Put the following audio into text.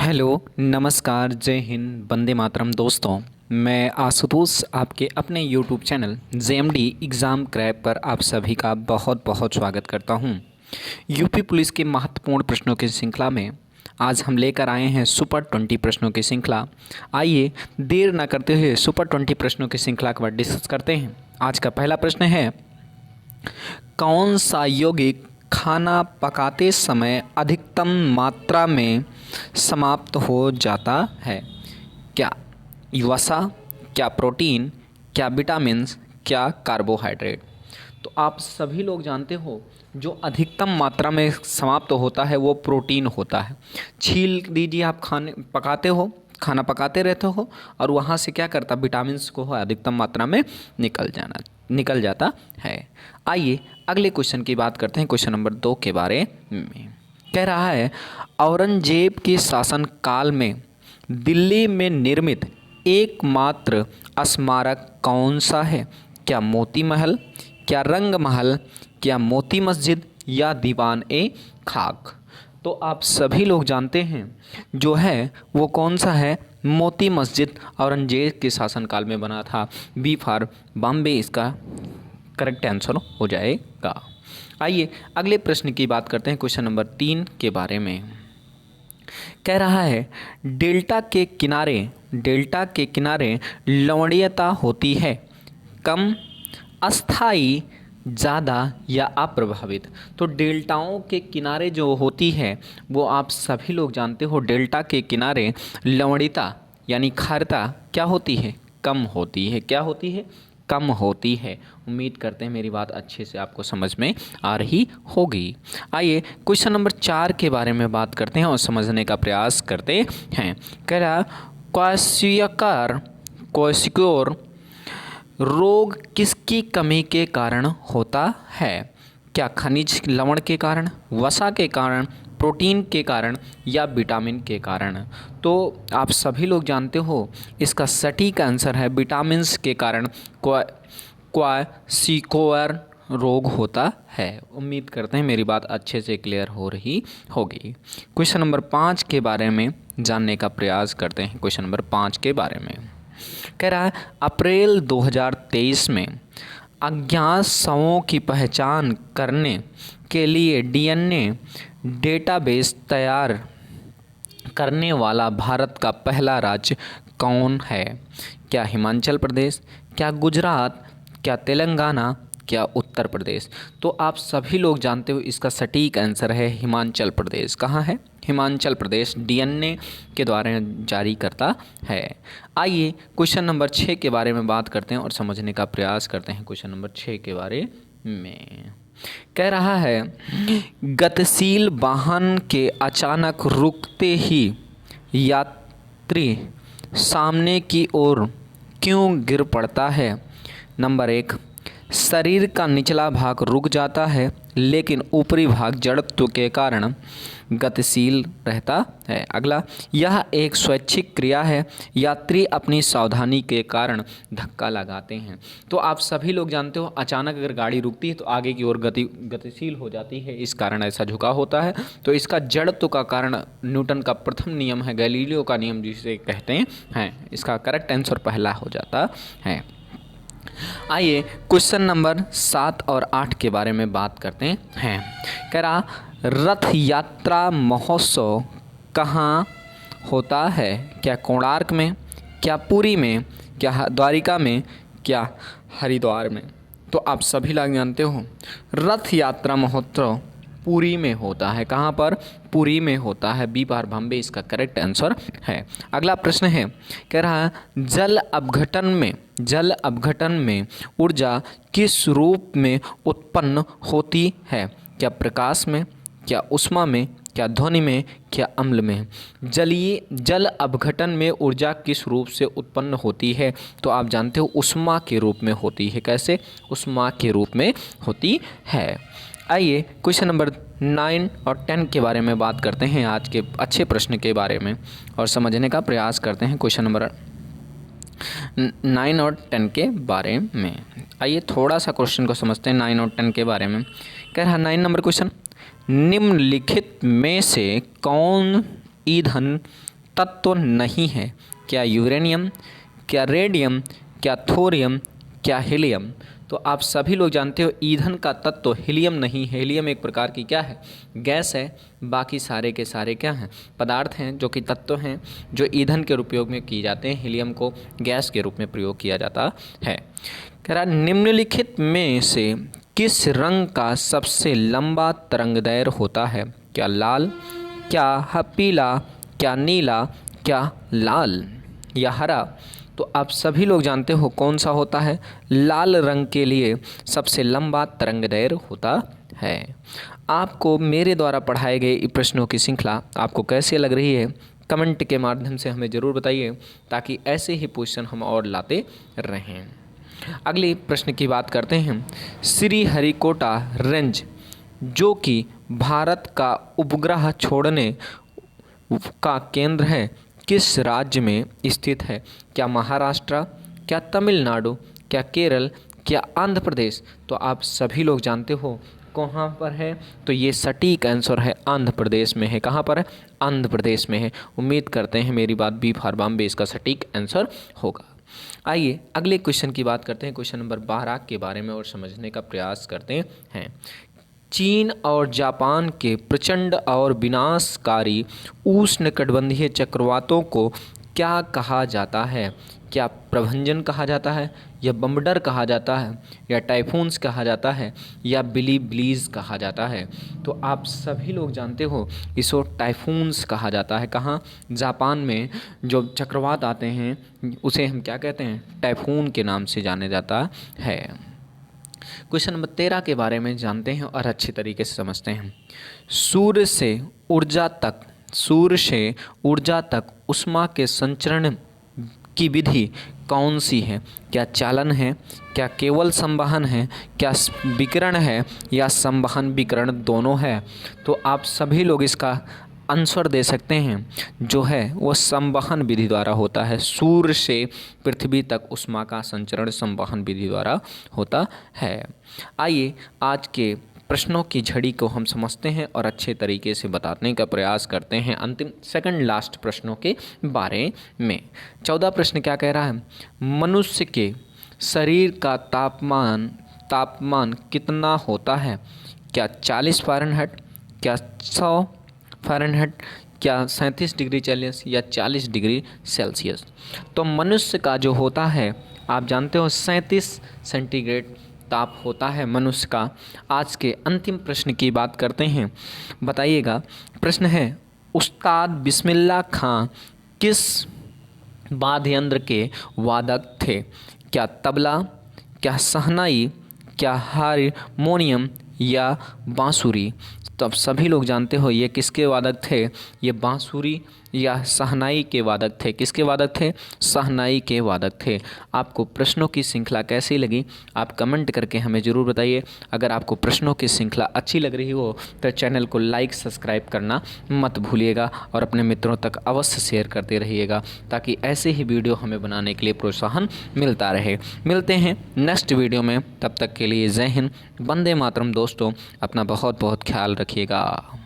Hello, नमस्कार, जय हिंद, वंदे मातरम। दोस्तों, मैं आशुतोष आपके अपने YouTube channel JMD exam crack पर आप सभी का बहुत बहुत स्वागत करता हूं। यूपी पुलिस के महत्वपूर्ण प्रश्नों की श्रृंखला में आज हम लेकर आए हैं सुपर 20 प्रश्नों की श्रृंखला। आइए देर न करते हुए सुपर 20 प्रश्नों की श्रृंखला के बाद डिस्कस करते हैं। आज का पहला प्रश्न है, कौन सा यौगिक खाना पकाते समय अधिकतम मात्रा में समाप्त हो जाता है? क्या वसा, क्या प्रोटीन, क्या विटामिन्स, क्या कार्बोहाइड्रेट? तो आप सभी लोग जानते हो जो अधिकतम मात्रा में समाप्त होता है वो प्रोटीन होता है। छील दीजिए, आप खाना पकाते रहते हो और वहाँ से क्या करता, विटामिन्स को अधिकतम मात्रा में निकल जाता है। आइए अगले क्वेश्चन की बात करते हैं, क्वेश्चन नंबर 2 के बारे में। कह रहा है, औरंगजेब के शासन काल में दिल्ली में निर्मित एकमात्र स्मारक कौन सा है? क्या मोती महल, क्या रंग महल, क्या मोती मस्जिद या दीवान ए खाक? तो आप सभी लोग जानते हैं जो है वो कौन सा है, मोती मस्जिद औरंगजेब के शासनकाल में बना था। बी फॉर बॉम्बे इसका करेक्ट आंसर हो जाएगा। आइए अगले प्रश्न की बात करते हैं, क्वेश्चन नंबर 3 के बारे में। कह रहा है, डेल्टा के किनारे लवणीयता होती है, कम, अस्थाई, ज़्यादा या अप्रभावित? तो डेल्टाओं के किनारे जो होती है वो आप सभी लोग जानते हो, डेल्टा के किनारे लवणीयता यानी खारता क्या होती है? कम होती है। क्या होती है? कम होती है। उम्मीद करते हैं मेरी बात अच्छे से आपको समझ में आ रही होगी। आइए क्वेश्चन नंबर 4 के बारे में बात करते हैं और समझने का प्रयास करते हैं। कह रहा, क्वाशियोर रोग किसकी कमी के कारण होता है? क्या खनिज लवण के कारण, वसा के कारण, प्रोटीन के कारण या विटामिन के कारण? तो आप सभी लोग जानते हो इसका सटीक आंसर है विटामिन्स के कारण क्वाशियोर रोग होता है। उम्मीद करते हैं मेरी बात अच्छे से क्लियर हो रही होगी। क्वेश्चन नंबर 5 के बारे में जानने का प्रयास करते हैं। क्वेश्चन नंबर 5 के बारे में कह रहा है, अप्रैल 2023 में अज्ञात शवों की पहचान करने के लिए डीएनए डेटाबेस तैयार करने वाला भारत का पहला राज्य कौन है? क्या हिमाचल प्रदेश, क्या गुजरात, क्या तेलंगाना, क्या उत्तर प्रदेश? तो आप सभी लोग जानते हो इसका सटीक आंसर है हिमाचल प्रदेश। कहाँ है? हिमाचल प्रदेश डीएनए के द्वारा जारी करता है। आइए क्वेश्चन नंबर 6 के बारे में बात करते हैं और समझने का प्रयास करते हैं। क्वेश्चन नंबर 6 के बारे में कह रहा है, गतिशील वाहन के अचानक रुकते ही यात्री सामने की ओर क्यों गिर पड़ता है? नंबर 1, शरीर का निचला भाग रुक जाता है लेकिन ऊपरी भाग जड़त्व के कारण गतिशील रहता है। अगला, यह एक स्वैच्छिक क्रिया है, यात्री अपनी सावधानी के कारण धक्का लगाते हैं। तो आप सभी लोग जानते हो अचानक अगर गाड़ी रुकती है तो आगे की ओर गतिशील हो जाती है, इस कारण ऐसा झुकाव होता है। तो इसका जड़त्व का कारण न्यूटन का प्रथम नियम है, गैलीलियो का नियम जिसे कहते हैं। इसका करेक्ट आंसर पहला हो जाता है। आइए क्वेश्चन नंबर 7 और 8 के बारे में बात करते हैं। कह रहा, रथ यात्रा महोत्सव कहाँ होता है? क्या कोणार्क में, क्या पुरी में, क्या द्वारिका में, क्या हरिद्वार में? तो आप सभी लोग जानते हो रथ यात्रा महोत्सव पुरी में होता है। कहाँ पर? पुरी में होता है। बी बार बॉम्बे इसका करेक्ट आंसर है। अगला प्रश्न है, कह रहा है, जल अपघटन में ऊर्जा किस रूप में उत्पन्न होती है? क्या प्रकाश में, क्या ऊष्मा में, क्या ध्वनि में, क्या अम्ल में? जल अपघटन में ऊर्जा किस रूप से उत्पन्न होती है? तो आप जानते हो ऊष्मा के रूप में होती है। कैसे? ऊष्मा के रूप में होती है। आइए क्वेश्चन नंबर 9 और 10 के बारे में बात करते हैं, आज के अच्छे प्रश्न के बारे में और समझने का प्रयास करते हैं। क्वेश्चन नंबर 9 और 10 के बारे में आइए थोड़ा सा क्वेश्चन को समझते हैं 9 और 10 के बारे में। कह रहा 9 नंबर क्वेश्चन, निम्नलिखित में से कौन ईंधन तत्व नहीं है? क्या यूरेनियम, क्या रेडियम, क्या थोरियम, क्या हीलियम? तो आप सभी लोग जानते हो ईंधन का तत्व हीलियम नहीं है। हीलियम एक प्रकार की क्या है? गैस है। बाकी सारे के सारे क्या हैं? पदार्थ हैं जो कि तत्व हैं जो ईंधन के उपयोग में किए जाते हैं। हीलियम को गैस के रूप में प्रयोग किया जाता है। कह रहा निम्नलिखित में से किस रंग का सबसे लंबा तरंगदैर्घ्य होता है? क्या लाल, क्या पीला, क्या नीला, क्या लाल या हरा? तो आप सभी लोग जानते हो कौन सा होता है? लाल रंग के लिए सबसे लंबा तरंगदैर्घ्य होता है। आपको मेरे द्वारा पढ़ाए गए प्रश्नों की श्रृंखला आपको कैसे लग रही है? कमेंट के माध्यम से हमें ज़रूर बताइए ताकि ऐसे ही क्वेश्चन हम और लाते रहें। अगले प्रश्न की बात करते हैं। श्रीहरिकोटा रेंज जो कि भारत का उपग्रह छोड़ने का केंद्र है, किस राज्य में स्थित है? क्या महाराष्ट्र, क्या तमिलनाडु, क्या केरल, क्या आंध्र प्रदेश? तो आप सभी लोग जानते हो कहाँ पर है? तो ये सटीक आंसर है आंध्र प्रदेश में है। कहाँ पर है? आंध्र प्रदेश में है। उम्मीद करते हैं मेरी बात बी फॉर बॉम्बे इसका सटीक आंसर होगा। आइए अगले क्वेश्चन की बात करते हैं। क्वेश्चन नंबर 12 के बारे में और समझने का प्रयास करते हैं। चीन और जापान के प्रचंड और विनाशकारी उष्णकटिबंधीय चक्रवातों को क्या कहा जाता है? क्या प्रभंजन कहा जाता है, या बम्बडर कहा जाता है, या टाइफून्स कहा जाता है, या ब्लीज कहा जाता है? तो आप सभी लोग जानते हो इसको टाइफून्स कहा जाता है। कहाँ? जापान में जो चक्रवात आते हैं उसे हम क्या कहते हैं? टाइफून के नाम से जाने जाता है। क्वेश्चन नंबर 13 के बारे में जानते हैं और अच्छी तरीके से समझते हैं। सूर्य से ऊर्जा तक ऊष्मा के संचरण की विधि कौन सी है? क्या चालन है, क्या केवल संवहन है, क्या विकिरण है, या संवहन विकिरण दोनों है? तो आप सभी लोग इसका आंसर दे सकते हैं। जो है वो संवहन विधि द्वारा होता है। सूर्य से पृथ्वी तक ऊष्मा का संचरण संवहन विधि द्वारा होता है। आइए आज के प्रश्नों की झड़ी को हम समझते हैं और अच्छे तरीके से बताने का प्रयास करते हैं अंतिम सेकंड लास्ट प्रश्नों के बारे में। 14 प्रश्न क्या कह रहा है? मनुष्य के शरीर का तापमान कितना होता है? क्या 40 फ़ारेनहाइट, क्या 100 फ़ारेनहाइट, क्या 37 डिग्री सेल्सियस, या 40 डिग्री सेल्सियस? तो मनुष्य का जो होता है आप जानते हो 37 सेंटीग्रेड ताप होता है मनुष्य का। आज के अंतिम प्रश्न की बात करते हैं। बताइएगा, प्रश्न है उस्ताद बिस्मिल्लाह खां किस वाद्य यंत्र के वादक थे? क्या तबला, क्या शहनाई, क्या हारमोनियम, या बांसुरी? तो अब सभी लोग जानते हो ये किसके वादक थे? ये बांसुरी या शहनाई के वादक थे। किसके वादक थे? शहनाई के वादक थे। आपको प्रश्नों की श्रृंखला कैसी लगी आप कमेंट करके हमें ज़रूर बताइए। अगर आपको प्रश्नों की श्रृंखला अच्छी लग रही हो तो चैनल को लाइक सब्सक्राइब करना मत भूलिएगा और अपने मित्रों तक अवश्य शेयर करते रहिएगा ताकि ऐसे ही वीडियो हमें बनाने के लिए प्रोत्साहन मिलता रहे। मिलते हैं नेक्स्ट वीडियो में, तब तक के लिए जय हिंद, वंदे मातरम। दोस्तों अपना बहुत बहुत ख्याल रखिएगा।